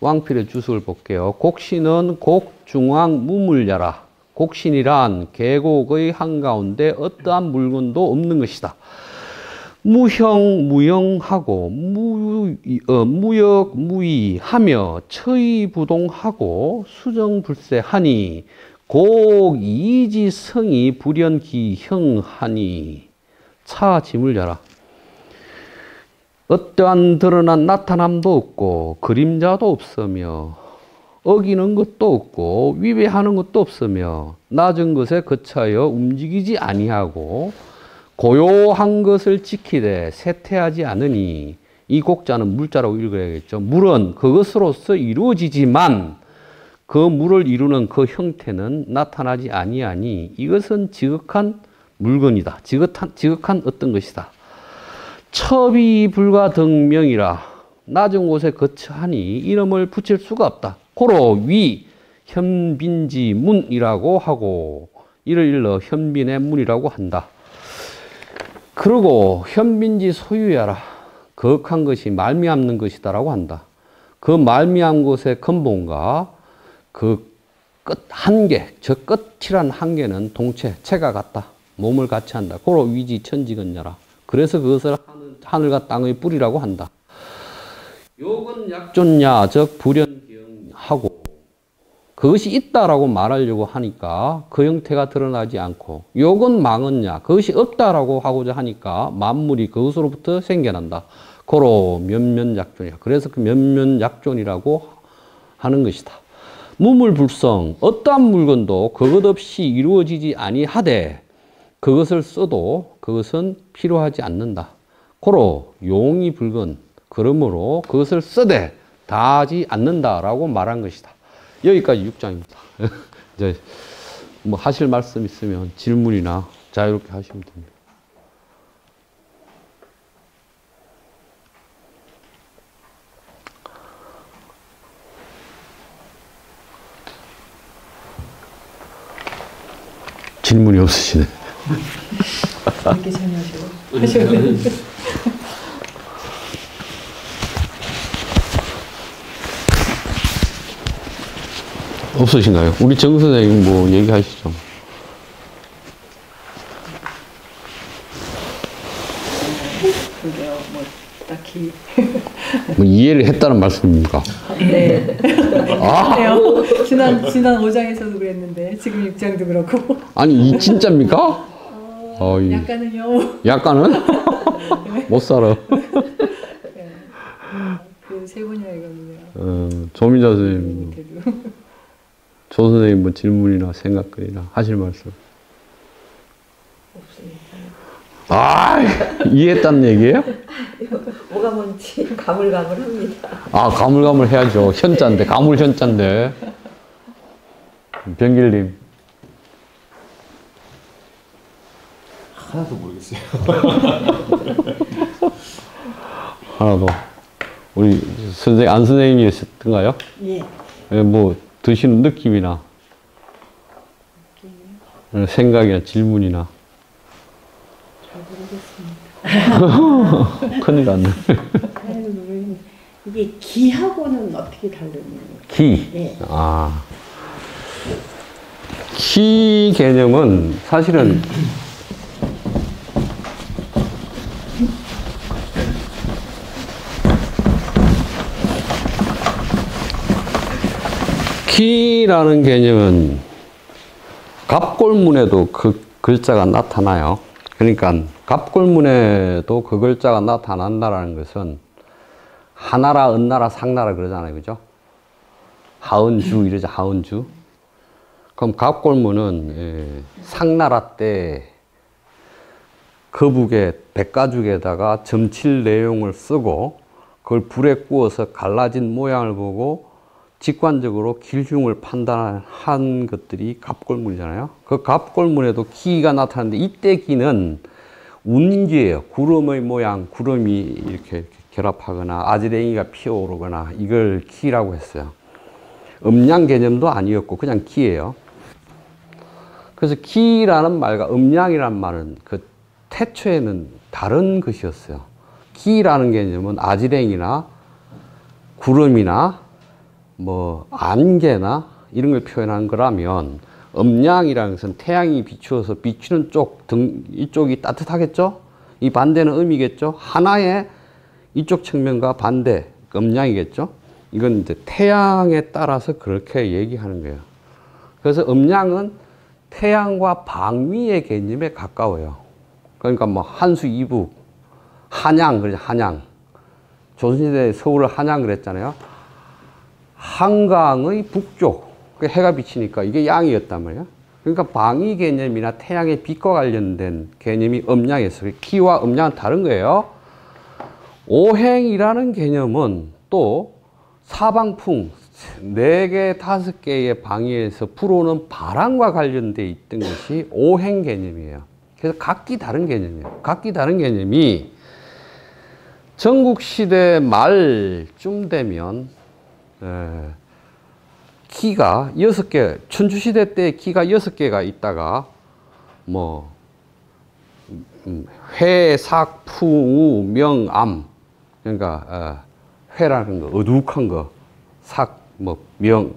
왕필의 주석을 볼게요. 곡신은 곡중앙 무물야라. 곡신이란 계곡의 한가운데 어떠한 물건도 없는 것이다. 무형무영하고 무역무의하며 처의부동하고 수정불세하니 곡이지성이 불연기형하니 차지물야라. 어떠한 드러난 나타남도 없고 그림자도 없으며 어기는 것도 없고 위배하는 것도 없으며 낮은 것에 거차여 움직이지 아니하고 고요한 것을 지키되 쇠퇴하지 않으니 이 곡자는 물자라고 읽어야겠죠. 물은 그것으로서 이루어지지만 그 물을 이루는 그 형태는 나타나지 아니하니 이것은 지극한 물건이다. 지극한 어떤 것이다. 첩이 불가등명이라 낮은 곳에 거처하니 이름을 붙일 수가 없다. 고로 위 현빈지문이라고 하고 이를 일러 현빈의 문이라고 한다. 그리고 현빈지 소유야라. 거역한 것이 말미암는 것이다라고 한다. 그 말미암은 것의 근본과 그 끝 한계, 저 끝이란 한계는 동체, 체가 같다. 몸을 같이 한다. 고로 위지 천지건녀라. 그래서 그것을 하늘과 땅의 뿌리라고 한다. 욕은 약존야, 즉 불연기하고 그것이 있다라고 말하려고 하니까 그 형태가 드러나지 않고, 욕은 망언냐, 그것이 없다라고 하고자 하니까 만물이 그것으로부터 생겨난다. 고로 면면약존이야. 그래서 그 면면약존이라고 하는 것이다. 무물불성, 어떠한 물건도 그것 없이 이루어지지 아니하되 그것을 써도 그것은 필요하지 않는다. 고로 용이 불건, 그러므로 그것을 쓰되 다하지 않는다라고 말한 것이다. 여기까지 6장입니다. 이제 뭐 하실 말씀 있으면 질문이나 자유롭게 하시면 됩니다. 질문이 없으시네. 이렇게 참여하시고. 없으신가요? 우리 정 선생님 뭐 얘기하시죠. 그게요, 뭐 딱히. 뭐 이해를 했다는 말씀입니까? 네. 아, 그래요. 지난 5장에서도 그랬는데 지금 6장도 그렇고. 아니 이 진짜입니까? 약간은요. 약간은 못 살아. 그 세 분이나 이거는요. 조민자 선생님, 조 선생님 뭐 질문이나 생각거리나 하실 말씀. 없습니다. 아, 이해했다는 얘기예요? 뭐가 뭔지 가물가물합니다. 아, 가물가물 해야죠. 현자인데, 가물 현자인데. 병길님. 하나도 모르겠어요. 하나 더. 우리 선생님, 안 선생님이셨던가요? 예. 예, 뭐 드시는 느낌이나 생각이나 질문이나. 잘 모르겠습니다. 큰일 났네. 이게 기하고는 어떻게 다르는 기. 예. 아. 기 개념은 사실은 키라는 개념은 갑골문에도 그 글자가 나타나요. 그러니까 갑골문에도 그 글자가 나타난다는 것은 하나라, 은나라, 상나라 그러잖아요. 그죠? 하은주 이러죠. 하은주. 그럼 갑골문은 상나라 때 거북의 백가죽에다가 점칠 내용을 쓰고 그걸 불에 구워서 갈라진 모양을 보고 직관적으로 길흉을 판단한 것들이 갑골문이잖아요. 그 갑골문에도 기가 나타나는데 이때 기는 운기예요. 구름의 모양, 구름이 이렇게 결합하거나 아지랭이가 피어오르거나 이걸 기라고 했어요. 음양 개념도 아니었고 그냥 기예요. 그래서 기라는 말과 음양이라는 말은 그 태초에는 다른 것이었어요. 기라는 개념은 아지랭이나 구름이나 뭐 안개나 이런 걸 표현한 거라면 음양이라는 것은 태양이 비추어서 비추는 쪽, 이쪽이 따뜻하겠죠? 이 반대는 음이겠죠? 하나의 이쪽 측면과 반대, 음양이겠죠? 이건 이제 태양에 따라서 그렇게 얘기하는 거예요. 그래서 음양은 태양과 방위의 개념에 가까워요. 그러니까 뭐 한수 이북, 한양, 그러죠, 한양. 조선시대에 서울을 한양 그랬잖아요. 한강의 북쪽, 해가 비치니까 이게 양이었단 말이에요. 그러니까 방위 개념이나 태양의 빛과 관련된 개념이 음양이었어요. 기와 음양은 다른 거예요. 오행이라는 개념은 또 사방풍, 4개, 5개의 방위에서 불어오는 바람과 관련되어 있던 것이 오행 개념이에요. 그래서 각기 다른 개념이에요. 각기 다른 개념이 전국시대 말쯤 되면 기가 6개, 천주시대 때 기가 6개가 있다가 뭐 회, 삭, 푸, 우, 명, 암. 그러니까 회라는 거, 어둑한 거, 삭, 뭐 명,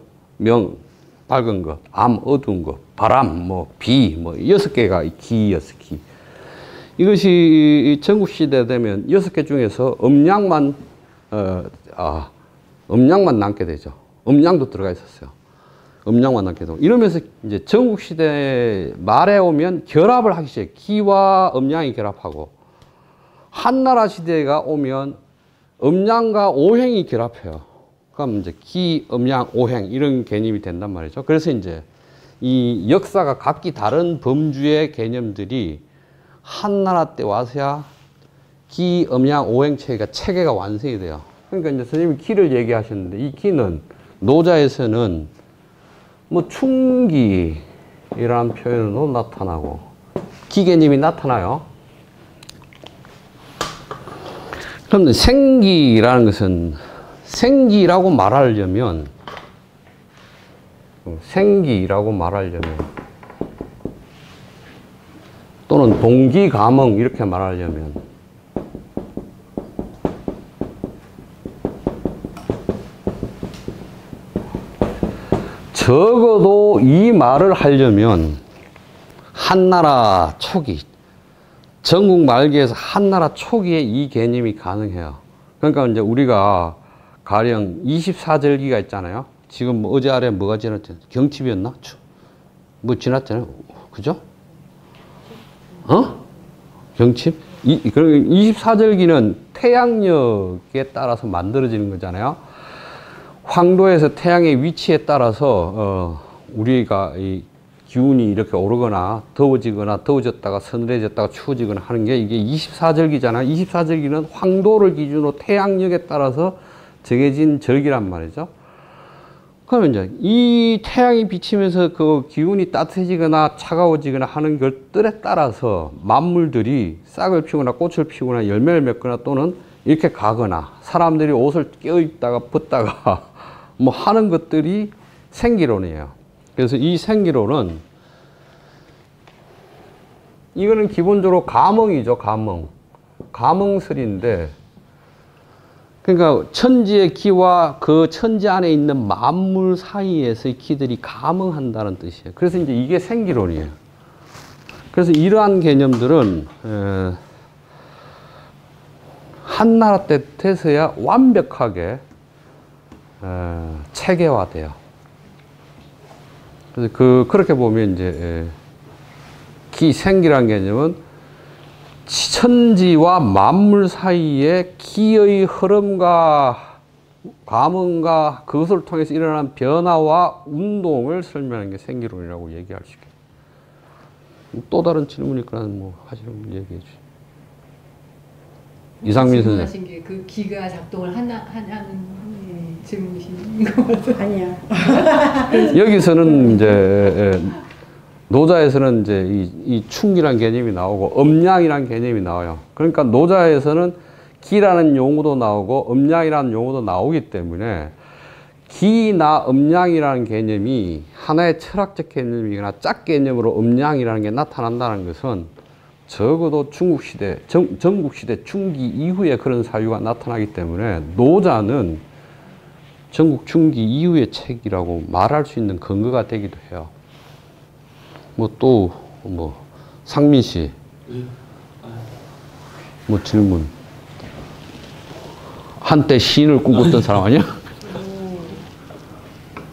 밝은 거, 암, 어두운 거, 바람, 뭐 비, 뭐 6개가 기였어, 기. 이것이 전국시대 되면 6개 중에서 음양만 남게 되죠. 음양도 들어가 있었어요. 음양만 남게 되고 이러면서 이제 전국시대 말에 오면 결합을 하기 시작해요. 기와 음양이 결합하고 한나라 시대가 오면 음양과 오행이 결합해요. 그럼 이제 기, 음양, 오행 이런 개념이 된단 말이죠. 그래서 이제 이 역사가 각기 다른 범주의 개념들이 한나라 때 와서야 기, 음양, 오행 체계가 완성이 돼요. 그러니까 이제 선생님이 기를 얘기하셨는데 이 기는 노자에서는 뭐 충기라는 표현으로 나타나고 기 개념이 나타나요. 그런데 생기라는 것은 생기라고 말하려면 또는 동기, 감흥 이렇게 말하려면 적어도 이 말을 하려면 한나라 초기, 전국 말기에서 한나라 초기에 이 개념이 가능해요. 그러니까 이제 우리가 가령 24절기가 있잖아요. 지금 뭐 어제 아래 뭐가 지났잖아요. 경칩이었나? 뭐 지났잖아요. 그죠? 경칩? 24절기는 태양력에 따라서 만들어지는 거잖아요. 황도에서 태양의 위치에 따라서 우리가 이 기운이 이렇게 오르거나 더워지거나 더워졌다가 서늘해졌다가 추워지거나 하는 게 이게 24절기잖아요. 24절기는 황도를 기준으로 태양력에 따라서 정해진 절기란 말이죠. 그러면 이제 이 태양이 비치면서 그 기운이 따뜻해지거나 차가워지거나 하는 것들에 따라서 만물들이 싹을 피우거나 꽃을 피우거나 열매를 맺거나 또는 이렇게 가거나 사람들이 옷을 껴입다가 벗다가 뭐 하는 것들이 생기론이에요. 그래서 이 생기론은 이거는 기본적으로 감흥이죠. 감흥설인데 그러니까 천지의 기와 그 천지 안에 있는 만물 사이에서의 기들이 감흥한다는 뜻이에요. 그래서 이제 이게 생기론이에요. 그래서 이러한 개념들은 한나라 때 돼서야 완벽하게 체계화돼요. 그래서 그렇게 보면 이제 기생기라는 개념은 천지와 만물 사이에 기의 흐름과 감흥과 그것을 통해서 일어나는 변화와 운동을 설명하는 게 생기론이라고 얘기할 수 있겠습니다. 또 다른 질문이 있거나 뭐 하시는 분 얘기해 주시죠. 이상민 선생님. 질문하신 게 그 기가 작동을 하는 질문이신 것 같아요. 아니야. 여기서는 이제 노자에서는 이제 이 충기라는 개념이 나오고 음양이라는 개념이 나와요. 그러니까 노자에서는 기라는 용어도 나오고 음양이라는 용어도 나오기 때문에 기나 음양이라는 개념이 하나의 철학적 개념이거나 짝 개념으로 음양이라는 게 나타난다는 것은 적어도 중국시대, 전국시대 중기 이후에 그런 사유가 나타나기 때문에 노자는 전국 중기 이후의 책이라고 말할 수 있는 근거가 되기도 해요. 뭐 또 뭐 상민 씨, 뭐 질문. 한때 시인을 꿈꿨던 사람 아니야?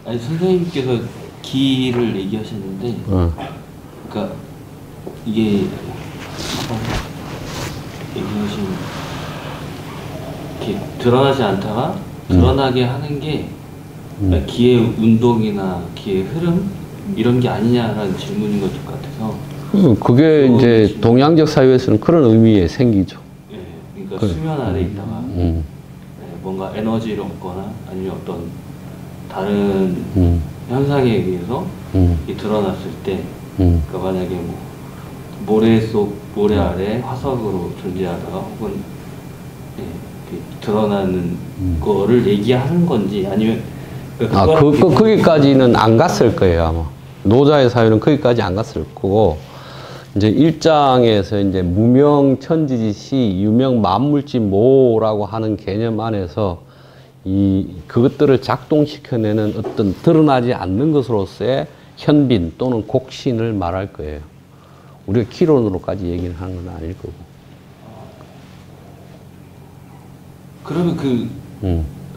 아니 선생님께서 기를 얘기하셨는데, 그러니까 이게 얘기하신 이렇게 드러나지 않다가 드러나게 하는 게 그러니까 기의 운동이나 기의 흐름 이런 게 아니냐라는 질문인 것 같아서. 그게 이제 동양적 사회에서는 그런 의미에 생기죠. 예, 그러니까 수면 아래 있다가 뭔가 에너지를 얻거나 아니면 어떤 다른 현상에 의해서 드러났을 때, 그러니까 만약에 뭐 모래 아래 화석으로 존재하다가 혹은 드러나는 거를 얘기하는 건지 아니면 거기까지는 안 갔을 거예요 아마. 노자의 사유는 거기까지 안 갔을 거고 이제 1장에서 이제 무명 천지지시 유명 만물지 모라고 하는 개념 안에서 그것들을 작동시켜내는 어떤 드러나지 않는 것으로서의 현빈 또는 곡신을 말할 거예요. 우리가 기론으로까지 얘기를 하는 건 아닐 거고. 그러면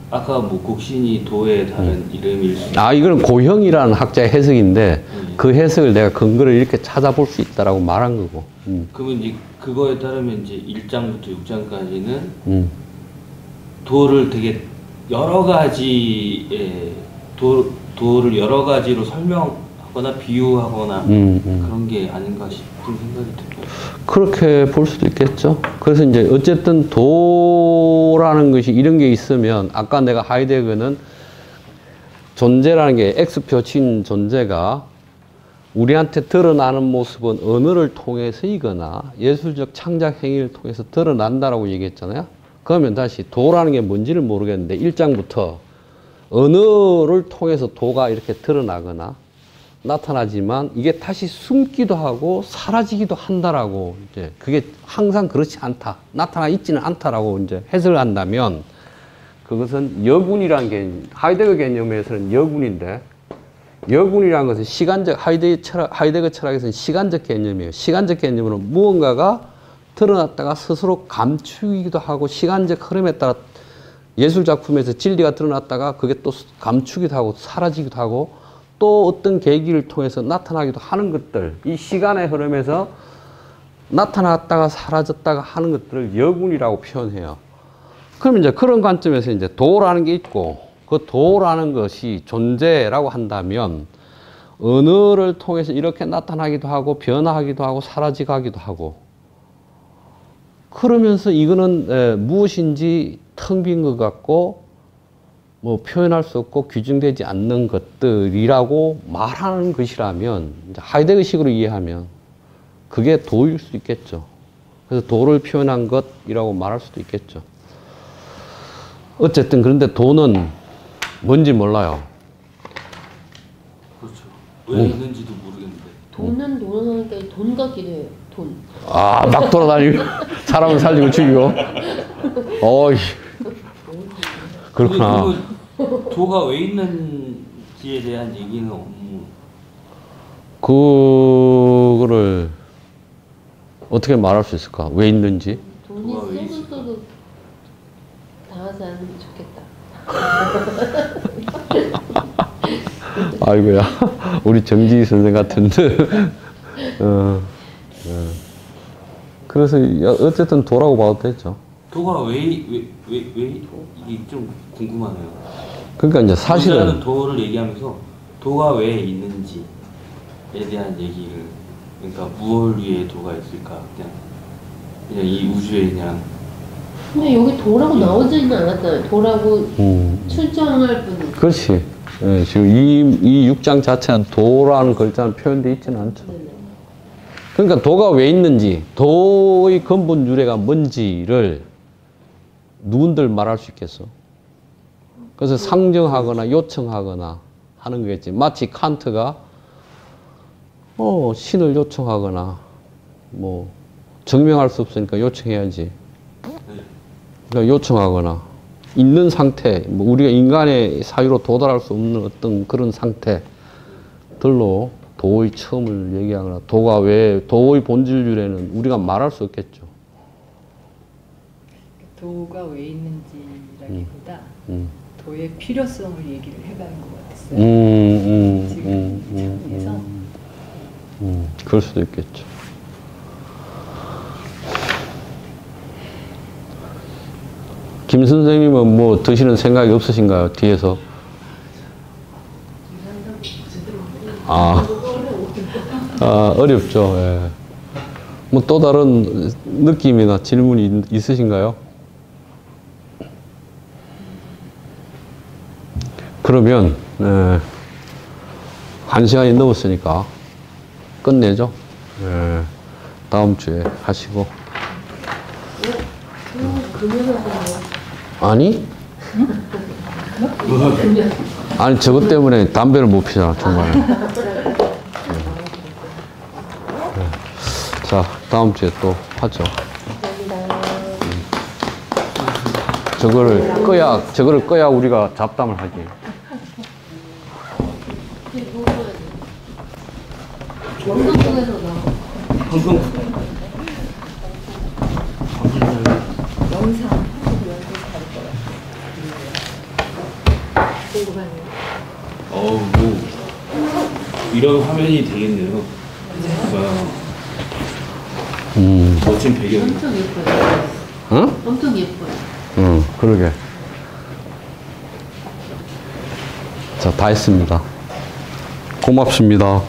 아까 뭐 곡신이 도의 다른 이름일 수 이거는 고형이라는 학자의 해석인데 그 해석을 내가 근거를 이렇게 찾아볼 수 있다라고 말한 거고. 그러면 이제 그거에 따르면 이제 1장부터 6장까지는 도를 되게 여러 가지의 도를 여러 가지로 설명하거나 비유하거나 그런 게 아닌가 싶은 생각이 들어요. 그렇게 볼 수도 있겠죠. 그래서 이제 어쨌든 도라는 것이 이런 게 있으면 아까 내가 하이데거는 존재라는 게 X표 친 존재가 우리한테 드러나는 모습은 언어를 통해서이거나 예술적 창작 행위를 통해서 드러난다라고 얘기했잖아요. 그러면 다시 도라는 게 뭔지를 모르겠는데 1장부터 언어를 통해서 도가 이렇게 드러나거나 나타나지만 이게 다시 숨기도 하고 사라지기도 한다라고 이제 그게 항상 그렇지 않다. 나타나 있지는 않다라고 이제 해석을 한다면 그것은 여군이라는 개념, 하이데거 개념에서는 여군인데 여군이라는 것은 시간적, 하이데거 철학에서는 시간적 개념이에요. 시간적 개념으로 무언가가 드러났다가 스스로 감추기도 하고 시간적 흐름에 따라 예술작품에서 진리가 드러났다가 그게 또 감추기도 하고 사라지기도 하고 또 어떤 계기를 통해서 나타나기도 하는 것들, 이 시간의 흐름에서 나타났다가 사라졌다가 하는 것들을 여군이라고 표현해요. 그럼 이제 그런 관점에서 이제 도라는 게 있고 그 도라는 것이 존재라고 한다면 언어를 통해서 이렇게 나타나기도 하고 변화하기도 하고 사라지기도 하고 그러면서 이거는 무엇인지 텅 빈 것 같고 뭐 표현할 수 없고 규정되지 않는 것들이라고 말하는 것이라면 하이데거식으로 이해하면 그게 도일 수 있겠죠. 그래서 도를 표현한 것이라고 말할 수도 있겠죠. 어쨌든 그런데 도는 뭔지 몰라요. 그렇죠. 왜 있는지도 모르겠는데. 돈은 게 돈 같기도 해요. 돈. 막 돌아다니고 사람을 살리고 죽이고. 어이. 그렇구나. 도가 왜 있는지에 대한 얘기는 없는. 그거를 어떻게 말할 수 있을까? 왜 있는지? 돈이 써도 당하지 않으면 좋겠다. 아이고야. 우리 정지 선생 같은데. 그래서 어쨌든 도라고 봐도 되죠. 도가 왜 이게 좀 궁금하네요. 그러니까 이제 사실은 도를 얘기하면서 도가 왜 있는지에 대한 얘기를 그러니까 무엇 위에 도가 있을까 그냥 이 우주에 그냥 근데 여기 도라고 나오지는 않았잖아요. 도라고 출정할 뿐이지. 그렇지. 예, 지금 이 6장 자체는 도라는 글자는 표현되어 있지는 않죠. 네네. 그러니까 도가 왜 있는지, 도의 근본 유래가 뭔지를 누군들 말할 수 있겠어? 그래서 상정하거나 요청하거나 하는 거겠지. 마치 칸트가 신을 요청하거나 뭐 증명할 수 없으니까 요청해야지. 그러니까 요청하거나 있는 상태, 뭐 우리가 인간의 사유로 도달할 수 없는 어떤 그런 상태들로 도의 처음을 얘기하거나 도가 왜 도의 본질 유래는 우리가 말할 수 없겠죠. 도가 왜 있는지라기보다 도의 필요성을 얘기를 해가는 것 같았어요. 지금 이 장에서. 그럴 수도 있겠죠. 김 선생님은 뭐 드시는 생각이 없으신가요? 뒤에서? 어렵죠. 예. 뭐 또 다른 느낌이나 질문이 있으신가요? 그러면 1시간이 넘었으니까 끝내죠. 다음 주에 하시고. 아니? 아니 저것 때문에 담배를 못 피잖아 정말. 자, 다음 주에 또 하죠. 저거를 꺼야 우리가 잡담을 하지. 방송국에서 나와. 방송 영상 한국 연습 할 거야. 궁금하네요. 뭐 이런 화면이 되겠네요. 와, 멋진 배경. 엄청 예뻐요. 응? 엄청 예뻐요. 응, 그러게. 자, 다 했습니다. 고맙습니다.